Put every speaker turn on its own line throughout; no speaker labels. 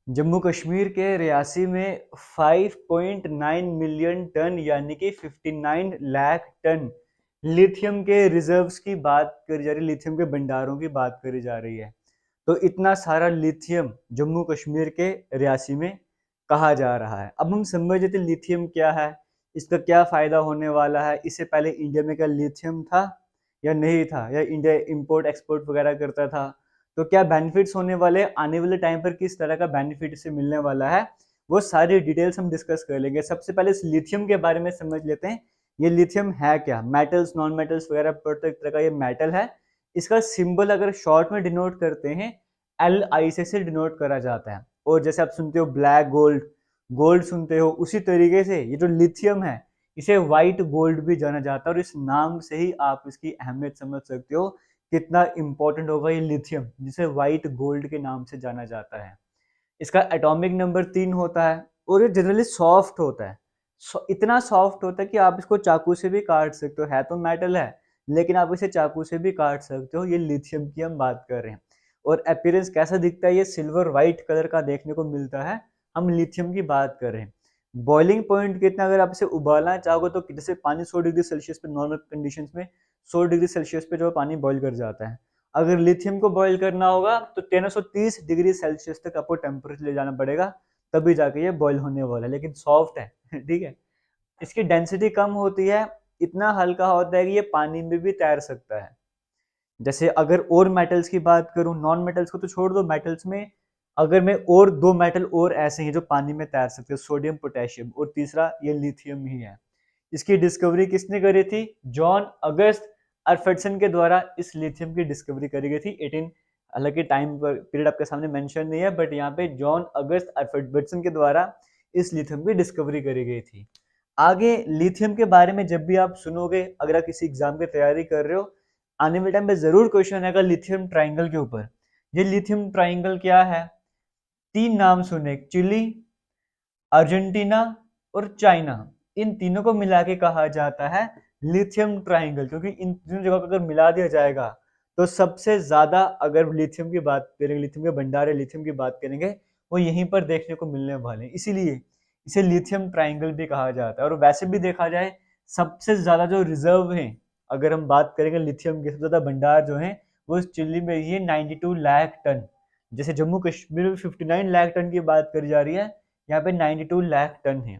जम्मू कश्मीर के रियासी में 5.9 million ton यानी कि 59 लाख टन लिथियम के रिजर्व्स की बात करी जा रही है, लिथियम के भंडारों की बात करी जा रही है। तो इतना सारा लिथियम जम्मू कश्मीर के रियासी में कहा जा रहा है। अब हम समझ लेते लिथियम क्या है, इसका क्या फायदा होने वाला है। इससे पहले इंडिया में क्या लिथियम था या नहीं था, या इंडिया इंपोर्ट एक्सपोर्ट वगैरह करता था, तो क्या बेनिफिट्स होने वाले, आने वाले टाइम पर किस तरह का बेनिफिट इससे मिलने वाला है, वो सारी डिटेल्स हम डिस्कस कर लेंगे। सबसे पहले इस लिथियम के बारे में समझ लेते हैं। ये लिथियम है क्या, मेटल्स नॉन मेटल्स वगैरह पर एक तरह का ये मेटल है। इसका सिंबल अगर शॉर्ट में डिनोट करते हैं, LI से डिनोट करा जाता है। और जैसे आप सुनते हो ब्लैक गोल्ड, गोल्ड सुनते हो, उसी तरीके से ये जो लिथियम है इसे व्हाइट गोल्ड भी जाना जाता है। और इस नाम से ही आप इसकी अहमियत समझ सकते हो कितना इंपॉर्टेंट होगा ये लिथियम, जिसे व्हाइट गोल्ड के नाम से जाना जाता है। इसका एटॉमिक नंबर 3 होता है और ये जनरली सॉफ्ट होता है। इतना सॉफ्ट होता है कि आप इसको चाकू से भी काट सकते हो। है तो मेटल है, लेकिन आप इसे चाकू से भी काट सकते हो। ये लिथियम की हम बात कर रहे हैं। और अपीयरेंस कैसा दिखता है, ये सिल्वर व्हाइट कलर का देखने को मिलता है। हम लिथियम की बात कर रहे हैं। बॉइलिंग पॉइंट कितना, अगर आप इसे उबालना चाहोगे तो जैसे पानी 100 डिग्री सेल्सियस पे नॉर्मल कंडीशंस में 100 डिग्री सेल्सियस पे जो पानी बॉईल कर जाता है, अगर लिथियम को बॉईल करना होगा तो 1330 डिग्री सेल्सियस तक आपको टेम्परेचर ले जाना पड़ेगा, तभी जाके ये बॉईल होने वाला है। लेकिन सॉफ्ट है ठीक है। इसकी डेंसिटी कम होती है, इतना हल्का होता है कि ये पानी में भी तैर सकता है। जैसे अगर और मेटल्स की बात करूं, नॉन मेटल्स को तो छोड़ दो, मेटल्स में अगर मैं और दो मेटल और ऐसे हैं जो पानी में तैर सकते हैं, सोडियम पोटेशियम, और तीसरा ये लिथियम ही है। इसकी डिस्कवरी किसने करी थी? जॉन अगस्त अर्फर्डसन के द्वारा इस लिथियम की डिस्कवरी करी गई थी 18, हालांकि टाइम पीरियड आपके सामने मेंशन नहीं है, बट यहाँ पे जॉन अगस्त अर्फर्डसन के द्वारा इस लिथियम की डिस्कवरी करी गई थी। आगे लिथियम के बारे में जब भी आप सुनोगे, अगर आप किसी एग्जाम की तैयारी कर रहे हो, आने वाले टाइम पे जरूर क्वेश्चन आएगा लिथियम ट्राइंगल के ऊपर। ये लिथियम ट्राइंगल क्या है? 3 नाम सुने, चिली, अर्जेंटीना और चाइना। इन तीनों को मिला के कहा जाता है लिथियम ट्राइंगल, क्योंकि इन तीनों जगहों को अगर मिला दिया जाएगा तो सबसे ज्यादा, अगर लिथियम की बात करेंगे, लिथियम के भंडार है, लिथियम की बात करेंगे, वो यहीं पर देखने को मिलने वाले हैं। इसीलिए इसे लिथियम ट्राइंगल भी कहा जाता है। और वैसे भी देखा जाए, सबसे ज्यादा जो रिजर्व है, अगर हम बात करेंगे लिथियम के, सबसे ज्यादा भंडार जो है वो इस चिली में ही है, 92 लाख टन। जैसे जम्मू कश्मीर में 59 लाख टन की बात करी जा रही है, यहाँ पे 92 लाख टन है।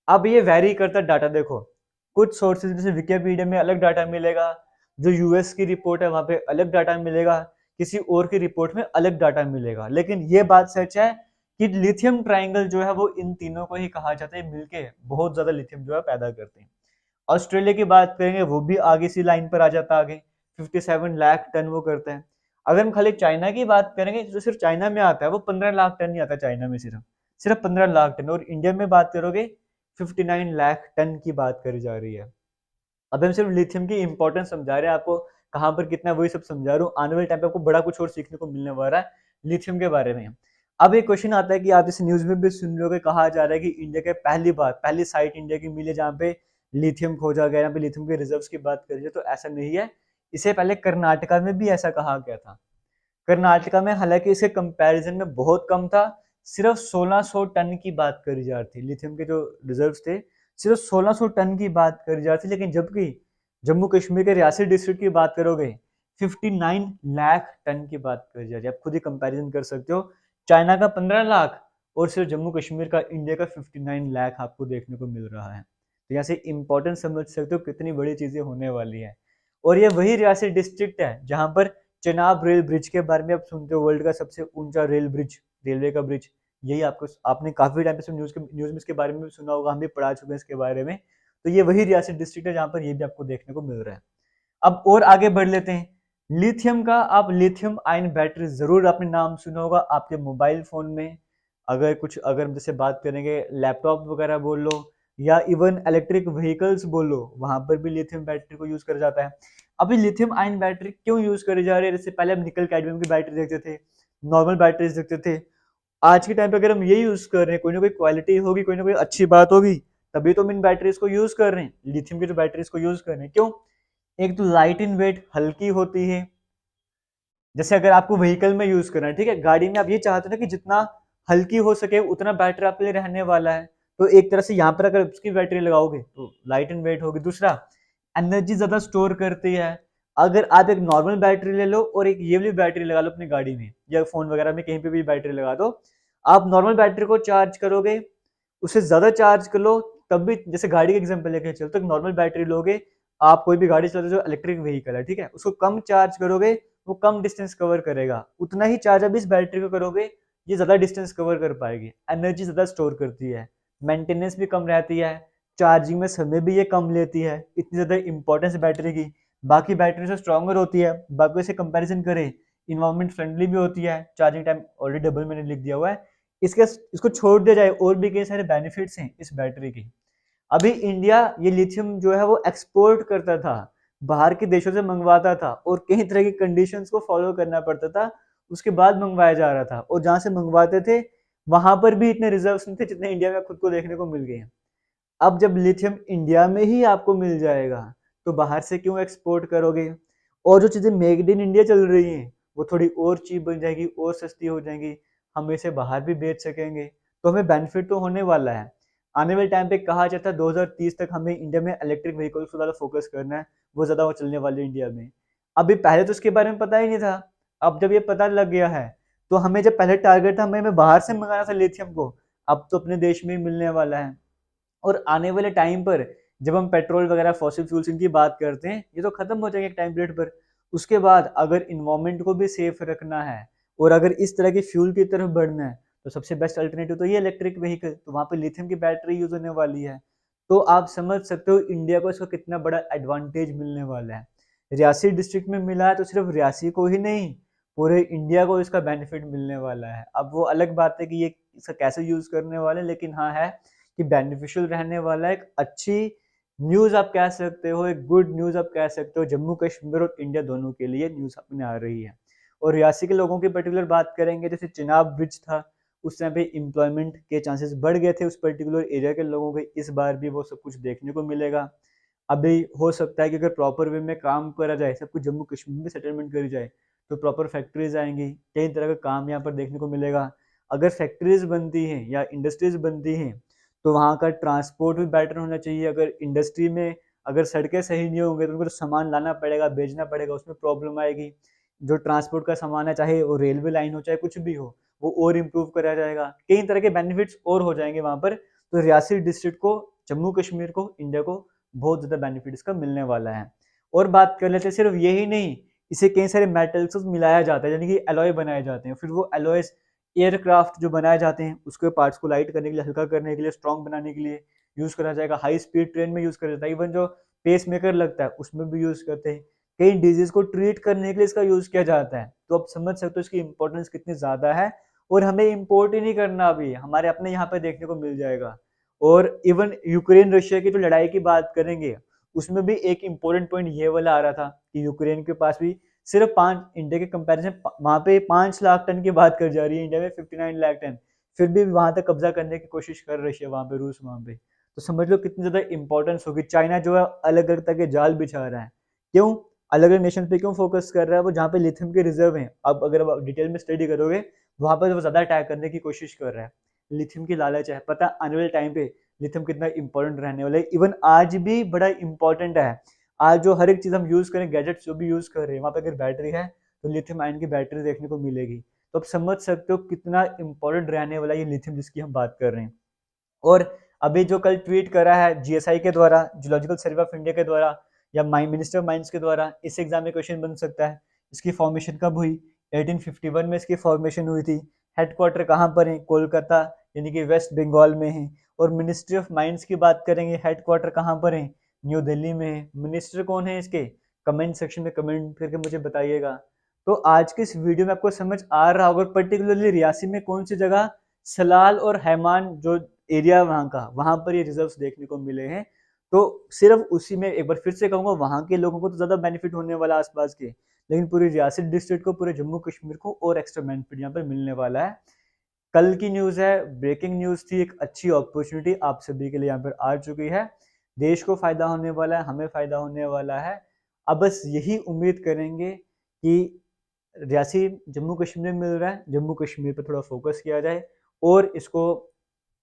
अब ये वैरी करता डाटा, देखो कुछ सोर्सेज जैसे विकिपीडिया में अलग डाटा मिलेगा, जो यूएस की रिपोर्ट है वहां पे अलग डाटा मिलेगा, किसी और की रिपोर्ट में अलग डाटा मिलेगा। लेकिन ये बात सच है कि लिथियम ट्राइंगल जो है वो इन तीनों को ही कहा जाता है, मिलके बहुत ज्यादा लिथियम जो है पैदा करते हैं। ऑस्ट्रेलिया की बात करेंगे, वो भी आगे सी लाइन पर आ जाता है, आगे 57 लाख टन वो करते हैं। अगर हम खाली चाइना की बात करेंगे, जो सिर्फ चाइना में आता है वो 15 लाख टन ही आता है, चाइना में सिर्फ सिर्फ 15 लाख टन। और इंडिया में बात करोगे 59 लाख टन की बात करी जा रही है। अब हम सिर्फ लिथियम की इंपॉर्टेंस समझा रहे हैं आपको, कहाँ पर कितना वही सब समझा रहा हूँ। आने वाले टाइम पे आपको बड़ा कुछ और सीखने को मिलने वाला है लिथियम के बारे में। अब एक क्वेश्चन आता है कि आप जैसे न्यूज में भी सुन रहे हो, कहा जा रहा है कि इंडिया के पहली बार पहली साइट इंडिया की मिली जहाँ पे लिथियम खोजा गया, यहाँ पे लिथियम के रिजर्व्स की बात करी जाए तो ऐसा नहीं है। इससे पहले कर्नाटका में भी ऐसा कहा गया था। कर्नाटका में हालांकि इसके कंपैरिजन में बहुत कम था, सिर्फ 1600 टन की बात करी जा रही थी। लिथियम के जो रिजर्व्स थे सिर्फ 1600 टन की बात करी जा रही थी। लेकिन जबकि जम्मू कश्मीर के रियासी डिस्ट्रिक्ट की बात करोगे 59 लाख टन की बात करी जा रही है। आप खुद ही कंपैरिजन कर सकते हो, चाइना का 15 लाख और सिर्फ जम्मू कश्मीर का, इंडिया का 59 लाख आपको देखने को मिल रहा है। तो यहाँ से इंपॉर्टेंस समझ सकते हो कितनी बड़ी चीजें होने वाली है। और ये वही रियासी डिस्ट्रिक्ट है जहां पर चेनाब रेल ब्रिज के बारे में आप सुनते हो, वर्ल्ड का सबसे ऊंचा रेल ब्रिज, रेलवे का ब्रिज। यही आपको, आपने काफी टाइम से न्यूज में इसके बारे में भी सुना होगा, हम भी पढ़ा चुके हैं इसके बारे में। तो ये वही रियासी डिस्ट्रिक्ट है जहां पर ये भी आपको देखने को मिल रहा है। अब और आगे बढ़ लेते हैं। लिथियम का, आप लिथियम आयन बैटरी जरूर आपने नाम सुना होगा आपके मोबाइल फोन में। अगर कुछ, अगर जैसे बात करेंगे लैपटॉप वगैरह बोल लो, या इवन इलेक्ट्रिक व्हीकल्स बोलो, वहां पर भी लिथियम बैटरी को यूज करा जाता है। अभी लिथियम आयन बैटरी क्यों यूज करी जा रही है? जैसे पहले हम निकल कैडमियम की बैटरी देखते थे, नॉर्मल बैटरीज देखते थे। आज के टाइम पे अगर हम ये यूज कर रहे हैं, कोई ना कोई क्वालिटी होगी, कोई ना कोई अच्छी बात होगी, तभी तो हम इन बैटरीज को यूज कर रहे हैं, लिथियम की जो बैटरीज को यूज कर रहे हैं। क्यों? एक तो लाइट इन वेट, हल्की होती है। जैसे अगर आपको व्हीकल में यूज करना है, ठीक है, गाड़ी में आप ये चाहते हो ना कि जितना हल्की हो सके उतना बेटर आपके लिए रहने वाला है। तो एक तरह से यहाँ पर अगर उसकी बैटरी लगाओगे तो लाइट एंड वेट होगी। दूसरा, एनर्जी ज्यादा स्टोर करती है। अगर आप एक नॉर्मल बैटरी ले लो और एक ये वाली बैटरी लगा लो अपनी गाड़ी में या फोन वगैरह में, कहीं पे भी बैटरी लगा दो, आप नॉर्मल बैटरी को चार्ज करोगे, उससे ज्यादा चार्ज कर लो, तब भी जैसे गाड़ी का एग्जांपल लेके चलो तो नॉर्मल बैटरी लोगे, आप कोई भी गाड़ी चलाते हो जो इलेक्ट्रिक व्हीकल है, ठीक है, उसको कम चार्ज करोगे, वो कम डिस्टेंस कवर करेगा, उतना ही चार्ज अब इस बैटरी को करोगे, ये ज्यादा डिस्टेंस कवर कर पाएगी, एनर्जी ज्यादा स्टोर करती है, मेंटेनेंस भी कम रहती है, चार्जिंग में समय भी ये कम लेती है, इतनी ज्यादा इंपॉर्टेंस बैटरी की। बाकी बैटरी से स्ट्रॉन्गर होती है, बाकी से कंपैरिजन करें, इन्वायरमेंट फ्रेंडली भी होती है, चार्जिंग टाइम ऑलरेडी डबल मैंने लिख दिया हुआ है। इसके इसको छोड़ दिया जाए और भी कई सारे बेनिफिट्स हैं इस बैटरी की। अभी इंडिया ये लिथियम जो है वो एक्सपोर्ट करता था, बाहर के देशों से मंगवाता था और कई तरह की कंडीशंस को फॉलो करना पड़ता था, उसके बाद मंगवाया जा रहा था, और जहां से मंगवाते थे वहां पर भी इतने रिजर्व्स नहीं थे जितने इंडिया में खुद को देखने को मिल गए हैं। अब जब लिथियम इंडिया में ही आपको मिल जाएगा तो बाहर से क्यों एक्सपोर्ट करोगे? और जो चीजें मेड इन इंडिया चल रही हैं वो थोड़ी और चीप बन जाएगी और सस्ती हो जाएंगी, हम इसे बाहर भी बेच सकेंगे, तो हमें बेनिफिट तो होने वाला है। आने वाले टाइम पे कहा जाता है 2030 तक हमें इंडिया में इलेक्ट्रिक व्हीकल्स को ज्यादा फोकस करना है, वो ज्यादा वो चलने वाले इंडिया में। अभी पहले तो उसके बारे में पता ही नहीं था, अब जब ये पता लग गया है तो हमें जब पहले टारगेट था हमें बाहर से मंगाना था लिथियम को, अब तो अपने देश में ही मिलने वाला है। और आने वाले टाइम पर जब हम पेट्रोल वगैरह फॉसिल फ्यूल्स इनकी बात करते हैं ये तो खत्म हो जाएंगे एक टाइम पीरियड पर, उसके बाद अगर इन्वायरमेंट को भी सेफ रखना है और अगर इस तरह के फ्यूल की तरफ बढ़ना है तो सबसे बेस्ट अल्टरनेटिव तो ये इलेक्ट्रिक व्हीकल, तो वहां पर लिथियम की बैटरी यूज होने वाली है। तो आप समझ सकते हो इंडिया को इसका कितना बड़ा एडवांटेज मिलने वाला है। रियासी डिस्ट्रिक्ट में मिला है तो सिर्फ रियासी को ही नहीं, पूरे इंडिया को इसका बेनिफिट मिलने वाला है। अब वो अलग बात है कि ये इसका कैसे यूज करने वाले, लेकिन हाँ है कि बेनिफिशियल रहने वाला है, एक अच्छी न्यूज़ आप कह सकते हो, एक गुड न्यूज़ आप कह सकते हो, जम्मू कश्मीर और इंडिया दोनों के लिए न्यूज़ अपने आ रही है। और रियासी के लोगों की पर्टिकुलर बात करेंगे, जैसे चिनाब ब्रिज था उस टाइम पे एम्प्लॉयमेंट के चांसेस बढ़ गए थे उस पर्टिकुलर एरिया के लोगों के, इस बार भी वो सब कुछ देखने को मिलेगा। अभी हो सकता है कि अगर प्रॉपर वे में काम करा जाए, सब कुछ जम्मू कश्मीर में सेटलमेंट करी जाए तो प्रॉपर फैक्ट्रीज आएंगी, कई तरह का काम यहाँ पर देखने को मिलेगा। अगर फैक्ट्रीज बनती हैं या इंडस्ट्रीज बनती हैं तो वहाँ का ट्रांसपोर्ट भी बेटर होना चाहिए। अगर इंडस्ट्री में अगर सड़कें सही नहीं होंगे तो उनको तो सामान लाना पड़ेगा, भेजना पड़ेगा, उसमें प्रॉब्लम आएगी। जो ट्रांसपोर्ट का सामान है, चाहे वो रेलवे लाइन हो चाहे कुछ भी हो, वो और इम्प्रूव करा जाएगा, कई तरह के बेनिफिट्स और हो जाएंगे वहाँ पर। तो रियासी डिस्ट्रिक्ट को, जम्मू कश्मीर को, इंडिया को बहुत ज़्यादा बेनिफिट इसका मिलने वाला है। और बात कर लेते हैं, सिर्फ यही नहीं, इसे कई सारे मेटल्स मिलाया जाता है, यानी कि एलॉय बनाए जाते हैं, फिर वो एलॉयज एयरक्राफ्ट जो बनाए जाते हैं उसके पार्ट्स को लाइट करने के लिए, हल्का करने के लिए, स्ट्रॉन्ग बनाने के लिए यूज करा जाएगा। हाई स्पीड ट्रेन में यूज करा जाता है, इवन जो पेस मेकर लगता है उसमें भी यूज करते हैं। कई डिजीज को ट्रीट करने के लिए इसका यूज किया जाता है। तो आप समझ सकते हो इसकी इंपॉर्टेंस कितनी ज्यादा है। और हमें इम्पोर्ट ही नहीं करना, अभी हमारे अपने यहाँ पे देखने को मिल जाएगा। और इवन यूक्रेन रशिया की जो लड़ाई की बात करेंगे उसमें भी एक इम्पोर्टेंट पॉइंट ये वाला आ रहा था कि यूक्रेन के पास भी सिर्फ 5, इंडिया के कंपैरिजन वहां पे 5 लाख टन की बात कर जा रही है, इंडिया में 59 लाख टन, फिर भी वहां तक कब्जा करने की कोशिश कर रही है वहां पे रूस वहां पे। तो समझ लो कितनी ज्यादा इंपॉर्टेंस होगी। चाइना जो है अलग अलग तरह के जाल बिछा रहा है, क्यों? अलग अलग नेशन पे क्यों फोकस कर रहा है? वो जहाँ पे लिथियम के रिजर्व हैं, अब अगर आप डिटेल में स्टडी करोगे वहां पर वो ज्यादा अटैक करने की कोशिश कर रहा है। लिथियम की लालच है, पता आने वाले टाइम पे लिथियम कितना इंपॉर्टेंट रहने वाला है, इवन आज भी बड़ा इंपॉर्टेंट है। आज जो हर एक चीज हम यूज करें, गैजेट्स जो भी यूज कर रहे हैं, वहां पे अगर बैटरी है तो लिथियम आयन की बैटरी देखने को मिलेगी। तो आप समझ सकते हो कितना इंपॉर्टेंट रहने वाला ये लिथियम जिसकी हम बात कर रहे हैं। और अभी जो कल ट्वीट करा है जीएसआई के द्वारा, जियोलॉजिकल सर्वे ऑफ इंडिया के द्वारा, या मिनिस्टर ऑफ माइंस के द्वारा, इस एग्जाम में क्वेश्चन बन सकता है इसकी फॉर्मेशन कब हुई? 1851 में इसकी फॉर्मेशन हुई थी। हेडक्वार्टर कहाँ पर है? कोलकाता, यानी कि वेस्ट बंगाल में है। और मिनिस्ट्री ऑफ माइंस की बात करेंगे, हेडक्वार्टर कहाँ पर है? न्यू दिल्ली में है। मिनिस्टर कौन है इसके? कमेंट सेक्शन में कमेंट करके मुझे बताइएगा। तो आज के इस वीडियो में आपको समझ आ रहा होगा पर्टिकुलरली रियासी में कौन सी जगह, सलाल और हैमान जो एरिया वहाँ का, वहां पर ये रिजर्व्स देखने को मिले हैं। तो सिर्फ उसी में एक बार फिर से कहूंगा, वहां के लोगों को तो ज्यादा बेनिफिट होने वाला आसपास के, लेकिन पूरी रियासत डिस्ट्रिक्ट को, पूरे जम्मू कश्मीर को और एक्स्ट्रा बेनिफिट यहाँ पर मिलने वाला है। कल की न्यूज है, ब्रेकिंग न्यूज थी, एक अच्छी अपॉर्चुनिटी आप सभी के लिए यहाँ पर आ चुकी है। देश को फायदा होने वाला है, हमें फायदा होने वाला है। अब बस यही उम्मीद करेंगे कि रियासी जम्मू कश्मीर में मिल रहा है, जम्मू कश्मीर पर थोड़ा फोकस किया जाए और इसको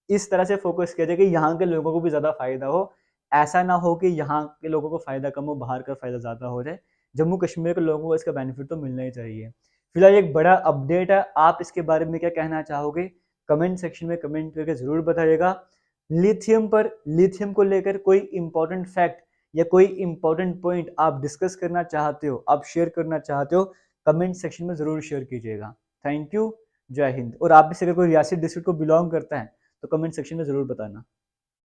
इस तरह से फोकस किया जाए कि यहाँ के लोगों को भी ज़्यादा फायदा हो। ऐसा ना हो कि यहाँ के लोगों को फायदा कम हो, बाहर का फायदा ज़्यादा हो जाए। जम्मू कश्मीर के लोगों को इसका बेनिफिट तो मिलना ही चाहिए। फिलहाल एक बड़ा अपडेट है, आप इसके बारे में क्या कहना चाहोगे? कमेंट सेक्शन में कमेंट करके ज़रूर बताइएगा। लिथियम को लेकर कोई इंपॉर्टेंट फैक्ट या कोई इंपॉर्टेंट पॉइंट आप डिस्कस करना चाहते हो, आप शेयर करना चाहते हो, कमेंट सेक्शन में ज़रूर शेयर कीजिएगा। थैंक यू, जय हिंद। और आप भी से अगर कोई रियासी डिस्ट्रिक्ट को बिलोंग करता है तो कमेंट सेक्शन में ज़रूर बताना।